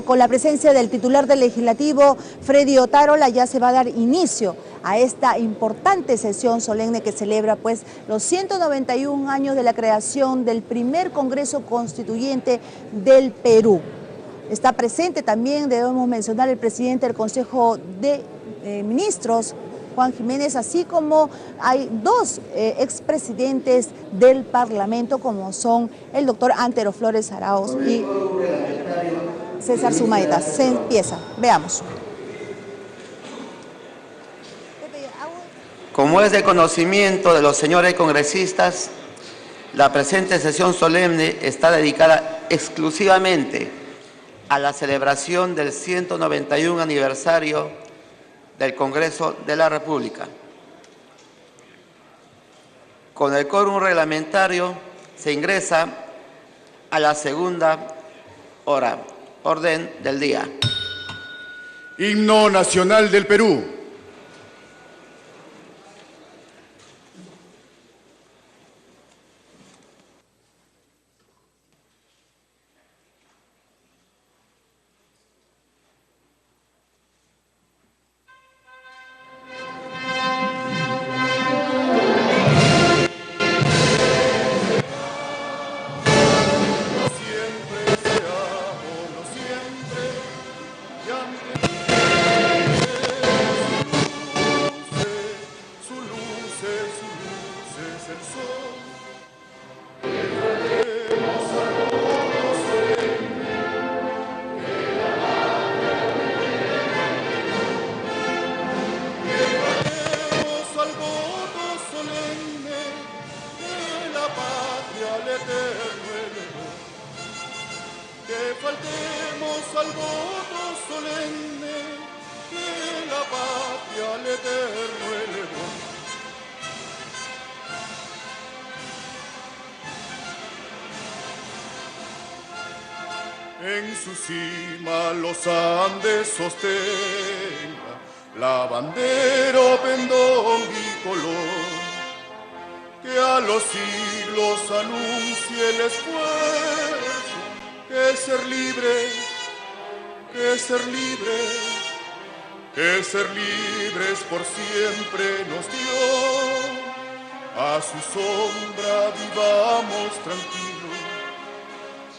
Con la presencia del titular del Legislativo, Freddy Otárola, ya se va a dar inicio a esta importante sesión solemne que celebra los 191 años de la creación del primer Congreso Constituyente del Perú. Está presente también, debemos mencionar, el presidente del Consejo de Ministros, Juan Jiménez, así como hay dos expresidentes del Parlamento, como son el doctor Antero Flores Arauz y César Sumaeta. Se empieza. Veamos. Como es de conocimiento de los señores congresistas, la presente sesión solemne está dedicada exclusivamente a la celebración del 191 aniversario del Congreso de la República. Con el quórum reglamentario se ingresa a la segunda orden del día. Himno Nacional del Perú. En su cima los Andes sostenga la bandera pendón bicolor, que a los siglos anuncie el esfuerzo, que ser libre, que ser libre, que ser libres por siempre nos dio. A su sombra vivamos tranquilos,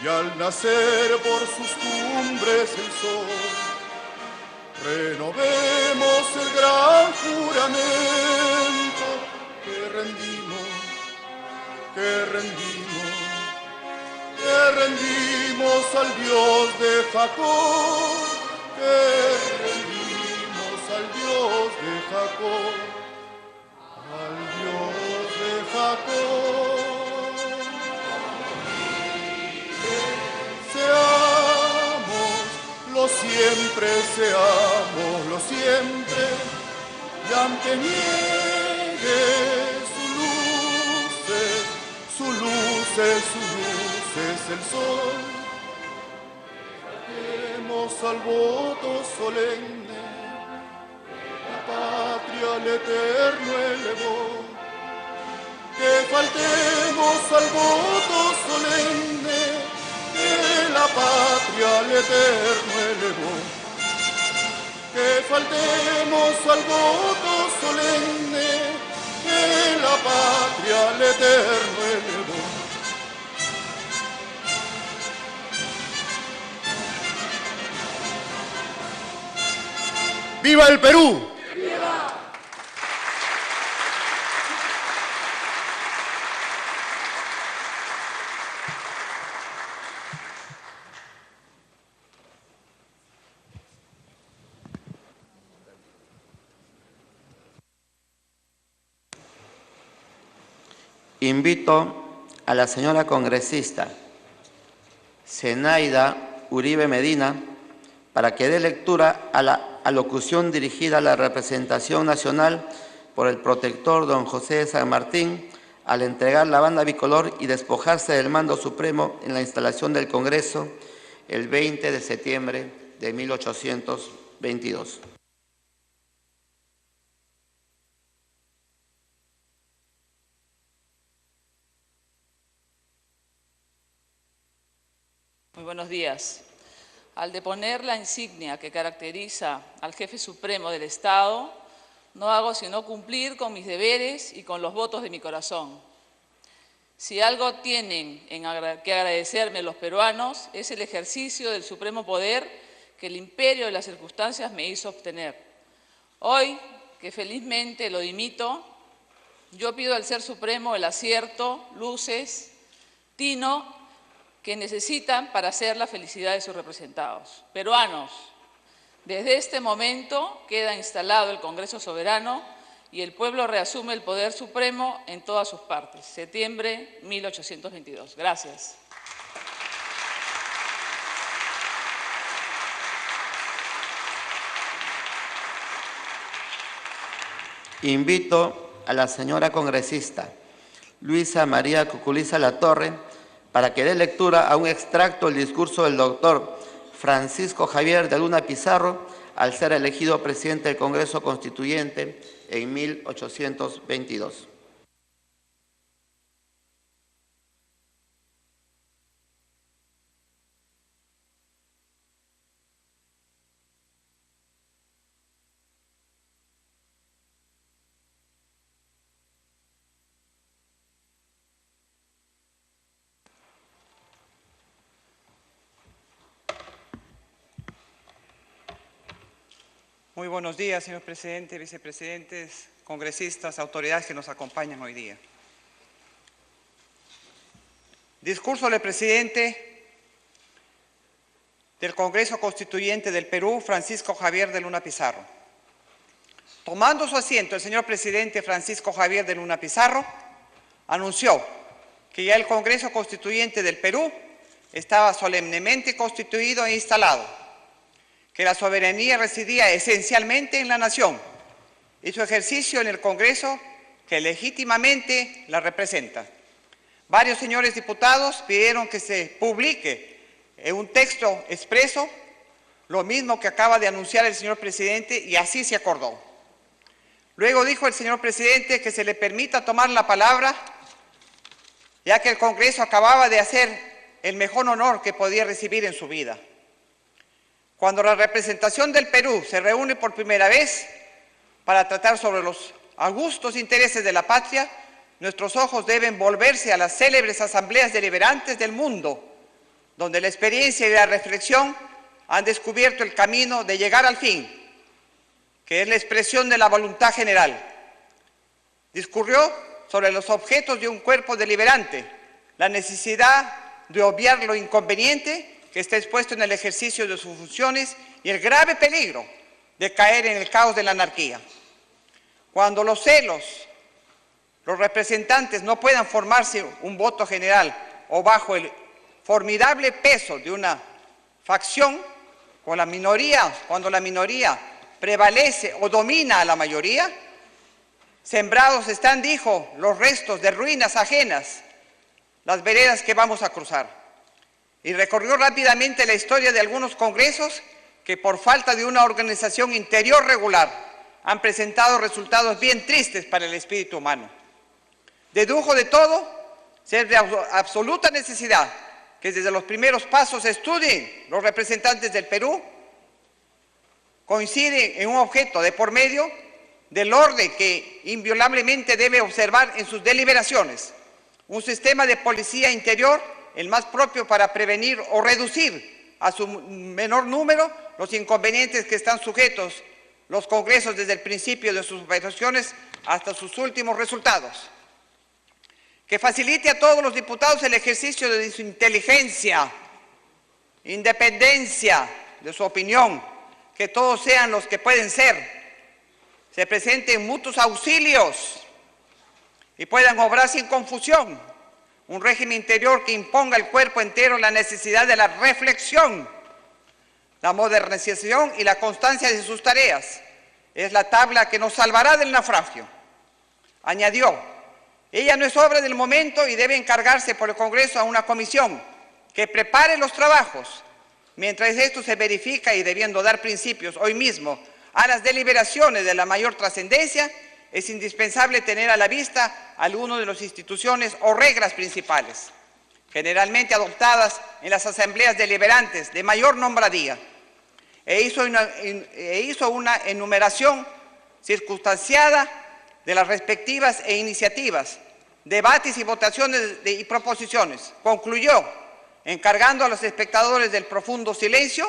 y al nacer por sus cumbres el sol, renovemos el gran juramento que rendimos, que rendimos, que rendimos al Dios de Jacob, que rendimos al Dios de Jacob, al Dios de Jacob. Siempre seamos los siempre, y aunque niegue su luz es el sol, demos al voto solemne, la patria al eterno elevó, que faltemos al voto solemne, que la patria al eterno elevó, que faltemos al voto solemne, que la patria al eterno elevó. ¡Viva el Perú! Invito a la señora congresista Zenaida Uribe Medina para que dé lectura a la alocución dirigida a la representación nacional por el protector don José de San Martín al entregar la banda bicolor y despojarse del mando supremo en la instalación del Congreso el 20 de septiembre de 1822. Muy buenos días. al deponer la insignia que caracteriza al Jefe Supremo del Estado, no hago sino cumplir con mis deberes y con los votos de mi corazón. Si algo tienen que agradecerme los peruanos, es el ejercicio del supremo poder que el imperio de las circunstancias me hizo obtener. Hoy, que felizmente lo dimito, yo pido al Ser Supremo el acierto, luces, tino que necesitan para hacer la felicidad de sus representados. Peruanos, desde este momento queda instalado el Congreso Soberano y el pueblo reasume el poder supremo en todas sus partes. Septiembre 1822. Gracias. Invito a la señora congresista Luisa María Cuculiza Latorre para que dé lectura a un extracto del discurso del doctor Francisco Javier de Luna Pizarro al ser elegido presidente del Congreso Constituyente en 1822. Muy buenos días, señor presidente, vicepresidentes, congresistas, autoridades que nos acompañan hoy día. Discurso del presidente del Congreso Constituyente del Perú, Francisco Javier de Luna Pizarro. Tomando su asiento, el señor presidente Francisco Javier de Luna Pizarro anunció que ya el Congreso Constituyente del Perú estaba solemnemente constituido e instalado, que la soberanía residía esencialmente en la nación y su ejercicio en el Congreso que legítimamente la representa. Varios señores diputados pidieron que se publique en un texto expreso lo mismo que acaba de anunciar el señor presidente y así se acordó. Luego dijo el señor presidente que se le permita tomar la palabra ya que el Congreso acababa de hacer el mejor honor que podía recibir en su vida. Cuando la representación del Perú se reúne por primera vez para tratar sobre los augustos intereses de la patria, nuestros ojos deben volverse a las célebres asambleas deliberantes del mundo, donde la experiencia y la reflexión han descubierto el camino de llegar al fin, que es la expresión de la voluntad general. Discurrió sobre los objetos de un cuerpo deliberante, la necesidad de obviar lo inconveniente que está expuesto en el ejercicio de sus funciones y el grave peligro de caer en el caos de la anarquía. Cuando los representantes no puedan formarse un voto general o bajo el formidable peso de una facción, cuando la minoría prevalece o domina a la mayoría, sembrados están, dijo, los restos de ruinas ajenas, las veredas que vamos a cruzar. Y recorrió rápidamente la historia de algunos congresos que por falta de una organización interior regular han presentado resultados bien tristes para el espíritu humano. Dedujo de todo ser de absoluta necesidad que desde los primeros pasos estudien los representantes del Perú, coinciden en un objeto de por medio del orden que inviolablemente debe observar en sus deliberaciones, un sistema de policía interior el más propio para prevenir o reducir a su menor número los inconvenientes que están sujetos los congresos desde el principio de sus operaciones hasta sus últimos resultados. Que facilite a todos los diputados el ejercicio de su inteligencia, independencia de su opinión, que todos sean los que pueden ser, se presenten mutuos auxilios y puedan obrar sin confusión. Un régimen interior que imponga al cuerpo entero la necesidad de la reflexión, la modernización y la constancia de sus tareas. Es la tabla que nos salvará del naufragio. Añadió, ella no es obra del momento y debe encargarse por el Congreso a una comisión que prepare los trabajos. Mientras esto se verifica y debiendo dar principios hoy mismo a las deliberaciones de la mayor trascendencia, es indispensable tener a la vista algunas de las instituciones o reglas principales. generalmente adoptadas en las asambleas deliberantes de mayor nombradía, e hizo una enumeración circunstanciada de las respectivas iniciativas, debates y votaciones y proposiciones. Concluyó encargando a los espectadores del profundo silencio,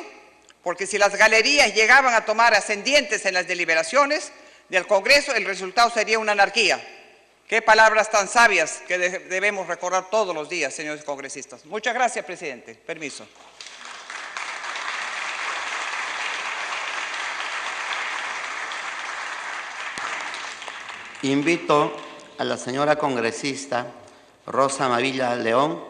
porque si las galerías llegaban a tomar ascendientes en las deliberaciones del Congreso, el resultado sería una anarquía. Qué palabras tan sabias que debemos recordar todos los días, señores congresistas. Muchas gracias, presidente. Permiso. Invito a la señora congresista Rosa Mavilla León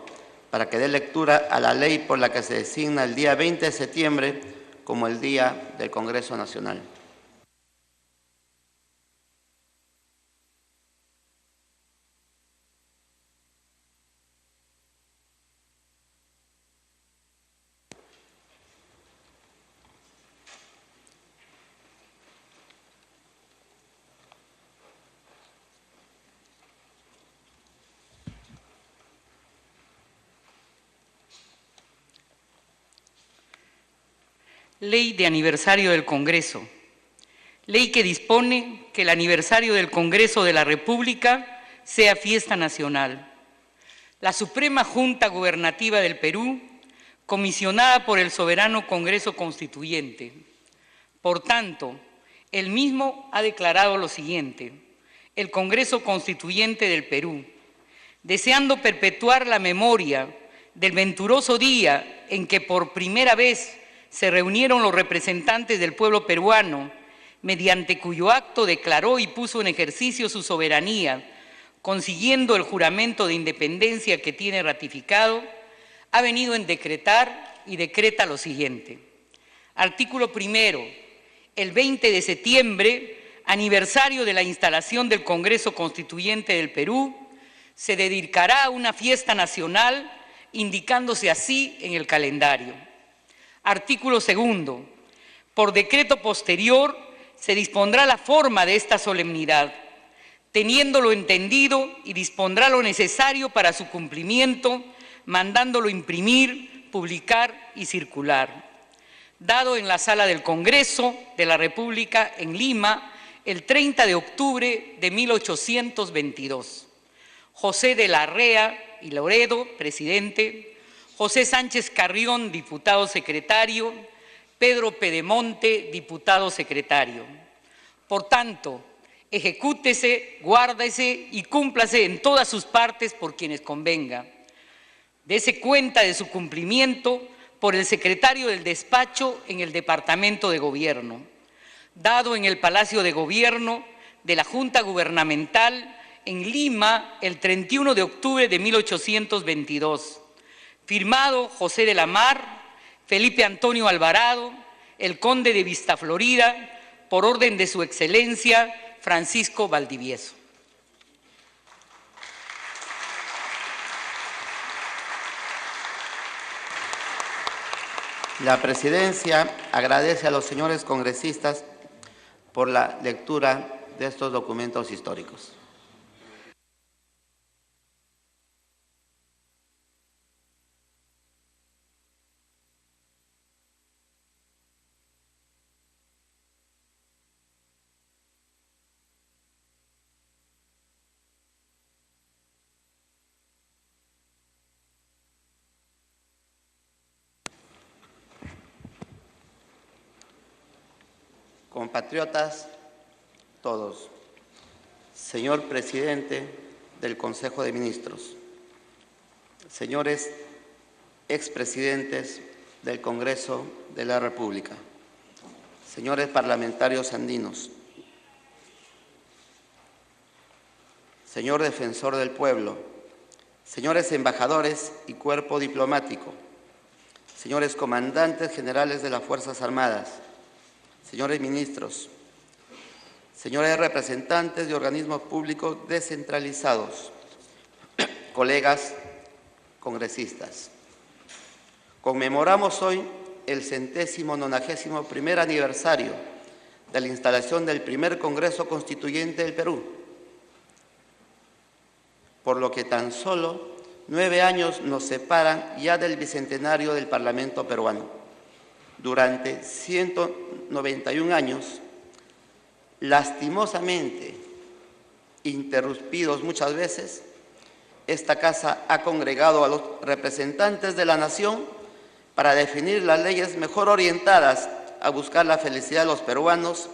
para que dé lectura a la ley por la que se designa el día 20 de septiembre como el Día del Congreso Nacional. Ley de aniversario del Congreso. Ley que dispone que el aniversario del Congreso de la República sea fiesta nacional. La Suprema Junta Gubernativa del Perú, comisionada por el soberano Congreso Constituyente. Por tanto, el mismo ha declarado lo siguiente: el Congreso Constituyente del Perú, deseando perpetuar la memoria del venturoso día en que por primera vez se reunieron los representantes del pueblo peruano, mediante cuyo acto declaró y puso en ejercicio su soberanía, consiguiendo el juramento de independencia que tiene ratificado, ha venido en decretar y decreta lo siguiente. Artículo primero. El 20 de septiembre, aniversario de la instalación del Congreso Constituyente del Perú, se dedicará a una fiesta nacional, indicándose así en el calendario. Artículo segundo. Por decreto posterior se dispondrá la forma de esta solemnidad, teniéndolo entendido, y dispondrá lo necesario para su cumplimiento, mandándolo imprimir, publicar y circular. Dado en la Sala del Congreso de la República en Lima el 30 de octubre de 1822. José de Larrea y Loredo, presidente. José Sánchez Carrión, diputado secretario. Pedro Pedemonte, diputado secretario. Por tanto, ejecútese, guárdese y cúmplase en todas sus partes por quienes convenga. Dese cuenta de su cumplimiento por el secretario del despacho en el Departamento de Gobierno, dado en el Palacio de Gobierno de la Junta Gubernamental en Lima el 31 de octubre de 1822. Firmado José de la Mar, Felipe Antonio Alvarado, el conde de Vista Florida, por orden de su excelencia Francisco Valdivieso. La presidencia agradece a los señores congresistas por la lectura de estos documentos históricos. Compatriotas todos, señor presidente del Consejo de Ministros, señores expresidentes del Congreso de la República, señores parlamentarios andinos, señor defensor del pueblo, señores embajadores y cuerpo diplomático, señores comandantes generales de las Fuerzas Armadas, señores ministros, señores representantes de organismos públicos descentralizados, colegas congresistas. Conmemoramos hoy el 191º aniversario de la instalación del primer Congreso Constituyente del Perú, por lo que tan solo 9 años nos separan ya del bicentenario del Parlamento peruano. Durante 191 años, lastimosamente interrumpidos muchas veces, esta Casa ha congregado a los representantes de la nación para definir las leyes mejor orientadas a buscar la felicidad de los peruanos,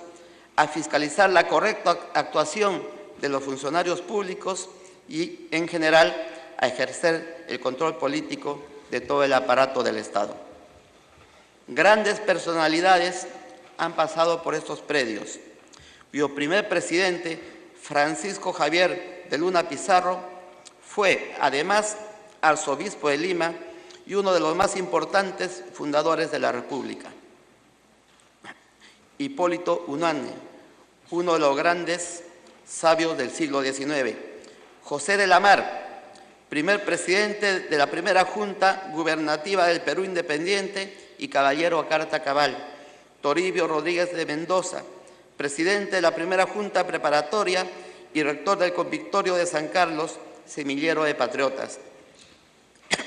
a fiscalizar la correcta actuación de los funcionarios públicos y, en general, a ejercer el control político de todo el aparato del Estado. Grandes personalidades han pasado por estos predios, cuyo primer presidente, Francisco Javier de Luna Pizarro, fue, además, arzobispo de Lima y uno de los más importantes fundadores de la República. Hipólito Unanue, uno de los grandes sabios del siglo XIX. José de la Mar, primer presidente de la primera Junta Gubernativa del Perú Independiente y caballero a carta cabal. Toribio Rodríguez de Mendoza, presidente de la primera Junta Preparatoria y rector del Convictorio de San Carlos, semillero de patriotas.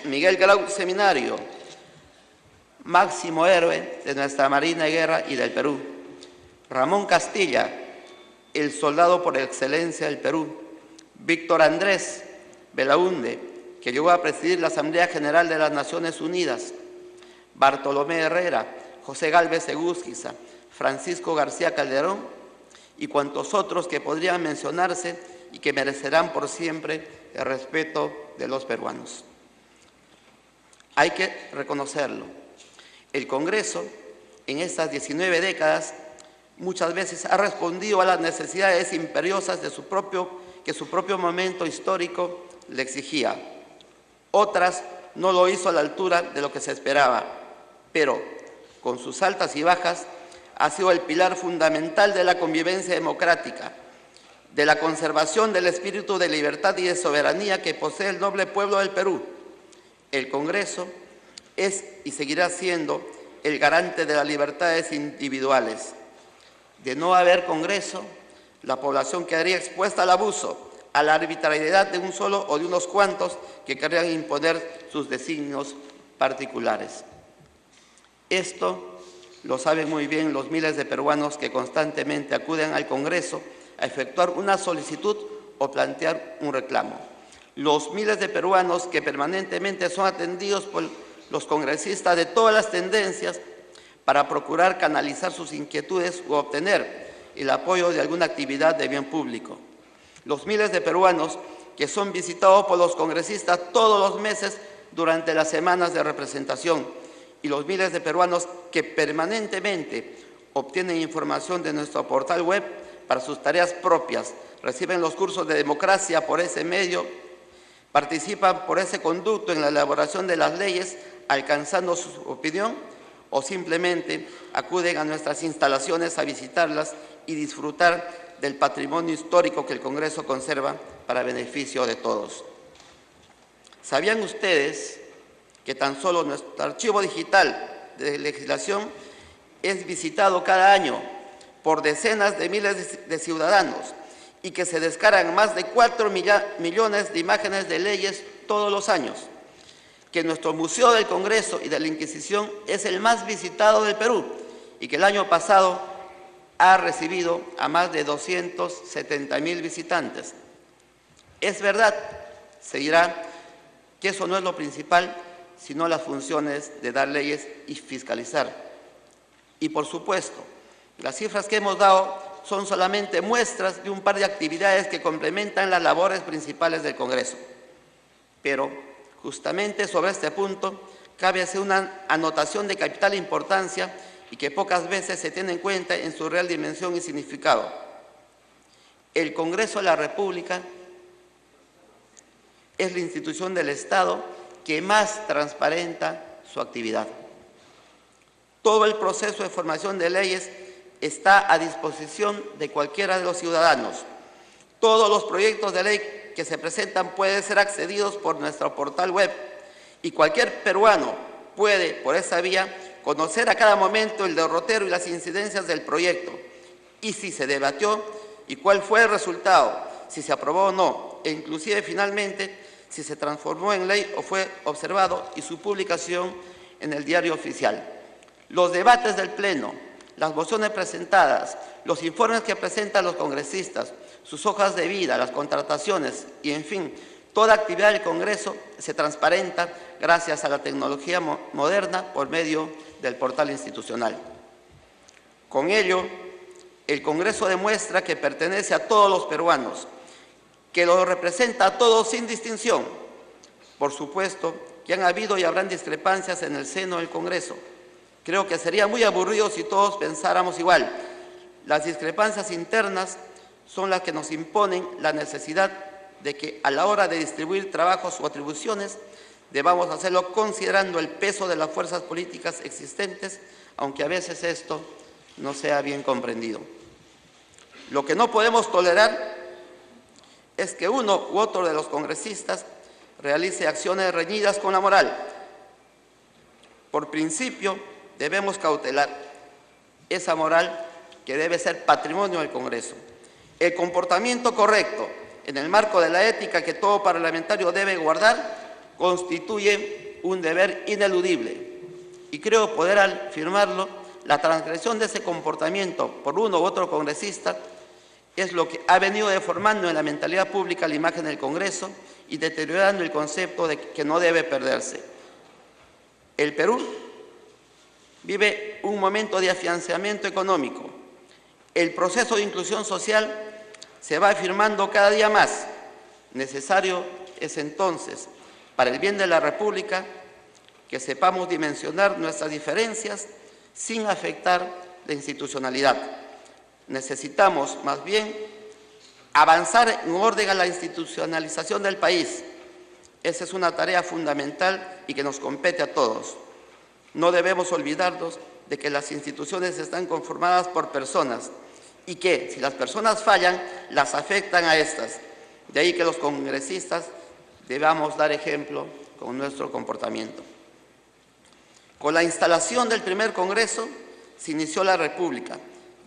Miguel Grau Seminario, máximo héroe de nuestra Marina de Guerra y del Perú. Ramón Castilla, el soldado por excelencia del Perú. Víctor Andrés Belaúnde, que llegó a presidir la Asamblea General de las Naciones Unidas. Bartolomé Herrera, José Gálvez Egusquiza, Francisco García Calderón y cuantos otros que podrían mencionarse y que merecerán por siempre el respeto de los peruanos. Hay que reconocerlo. El Congreso, en estas 19 décadas, muchas veces ha respondido a las necesidades imperiosas de que su propio momento histórico le exigía. Otras no lo hizo a la altura de lo que se esperaba, pero con sus altas y bajas ha sido el pilar fundamental de la convivencia democrática, de la conservación del espíritu de libertad y de soberanía que posee el noble pueblo del Perú. El Congreso es y seguirá siendo el garante de las libertades individuales. De no haber Congreso, la población quedaría expuesta al abuso, a la arbitrariedad de un solo o de unos cuantos que querrían imponer sus designios particulares. Esto lo saben muy bien los miles de peruanos que constantemente acuden al Congreso a efectuar una solicitud o plantear un reclamo. Los miles de peruanos que permanentemente son atendidos por los congresistas de todas las tendencias para procurar canalizar sus inquietudes o obtener el apoyo de alguna actividad de bien público. Los miles de peruanos que son visitados por los congresistas todos los meses durante las semanas de representación y los miles de peruanos que permanentemente obtienen información de nuestro portal web para sus tareas propias, reciben los cursos de democracia por ese medio, participan por ese conducto en la elaboración de las leyes, alcanzando su opinión, o simplemente acuden a nuestras instalaciones a visitarlas y disfrutar del patrimonio histórico que el Congreso conserva para beneficio de todos. ¿Sabían ustedes que tan solo nuestro archivo digital de legislación es visitado cada año por decenas de miles de ciudadanos y que se descargan más de 4 millones de imágenes de leyes todos los años? Que nuestro Museo del Congreso y de la Inquisición es el más visitado del Perú y que el año pasado ha recibido a más de 270,000 visitantes. Es verdad, se dirá, que eso no es lo principal, sino las funciones de dar leyes y fiscalizar. Y por supuesto, las cifras que hemos dado son solamente muestras de un par de actividades que complementan las labores principales del Congreso. Pero justamente sobre este punto cabe hacer una anotación de capital importancia y que pocas veces se tiene en cuenta en su real dimensión y significado. El Congreso de la República es la institución del Estado que más transparenta su actividad. Todo el proceso de formación de leyes está a disposición de cualquiera de los ciudadanos. Todos los proyectos de ley que se presentan pueden ser accedidos por nuestro portal web y cualquier peruano puede, por esa vía, conocer a cada momento el derrotero y las incidencias del proyecto y si se debatió y cuál fue el resultado, si se aprobó o no, e inclusive finalmente si se transformó en ley o fue observado, y su publicación en el Diario Oficial. Los debates del Pleno, las mociones presentadas, los informes que presentan los congresistas, sus hojas de vida, las contrataciones y, en fin, toda actividad del Congreso se transparenta gracias a la tecnología moderna por medio del portal institucional. Con ello, el Congreso demuestra que pertenece a todos los peruanos, que lo representa a todos sin distinción. Por supuesto que han habido y habrán discrepancias en el seno del Congreso. Creo que sería muy aburrido si todos pensáramos igual. Las discrepancias internas son las que nos imponen la necesidad de que a la hora de distribuir trabajos o atribuciones debamos hacerlo considerando el peso de las fuerzas políticas existentes, aunque a veces esto no sea bien comprendido. Lo que no podemos tolerar es que uno u otro de los congresistas realice acciones reñidas con la moral. Por principio, debemos cautelar esa moral que debe ser patrimonio del Congreso. El comportamiento correcto en el marco de la ética que todo parlamentario debe guardar constituye un deber ineludible. Y creo poder afirmarlo, la transgresión de ese comportamiento por uno u otro congresista es lo que ha venido deformando en la mentalidad pública la imagen del Congreso y deteriorando el concepto de que no debe perderse. El Perú vive un momento de afianzamiento económico. El proceso de inclusión social se va afirmando cada día más. Necesario es entonces, para el bien de la República, que sepamos dimensionar nuestras diferencias sin afectar la institucionalidad. Necesitamos, más bien, avanzar en orden a la institucionalización del país. Esa es una tarea fundamental y que nos compete a todos. No debemos olvidarnos de que las instituciones están conformadas por personas y que, si las personas fallan, las afectan a estas. De ahí que los congresistas debamos dar ejemplo con nuestro comportamiento. Con la instalación del primer Congreso se inició la República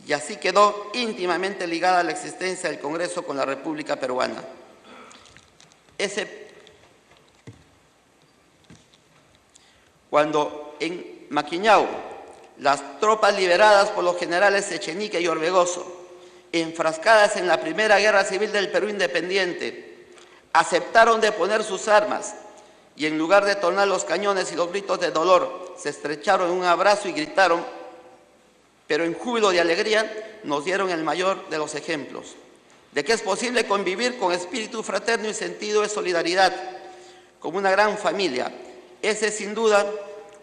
y así quedó íntimamente ligada la existencia del Congreso con la República Peruana. Cuando en Maquiñao las tropas liberadas por los generales Echenique y Orbegoso, enfrascadas en la Primera Guerra Civil del Perú independiente, aceptaron deponer sus armas y en lugar de tornar los cañones y los gritos de dolor, se estrecharon en un abrazo y gritaron, pero en júbilo de alegría nos dieron el mayor de los ejemplos, de que es posible convivir con espíritu fraterno y sentido de solidaridad, como una gran familia. Ese es sin duda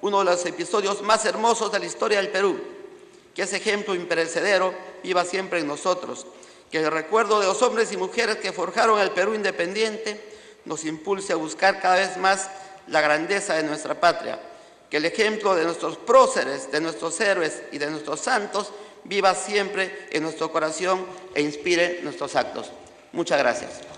uno de los episodios más hermosos de la historia del Perú. Que ese ejemplo imperecedero viva siempre en nosotros, que el recuerdo de los hombres y mujeres que forjaron el Perú independiente nos impulse a buscar cada vez más la grandeza de nuestra patria, que el ejemplo de nuestros próceres, de nuestros héroes y de nuestros santos viva siempre en nuestro corazón e inspire nuestros actos. Muchas gracias.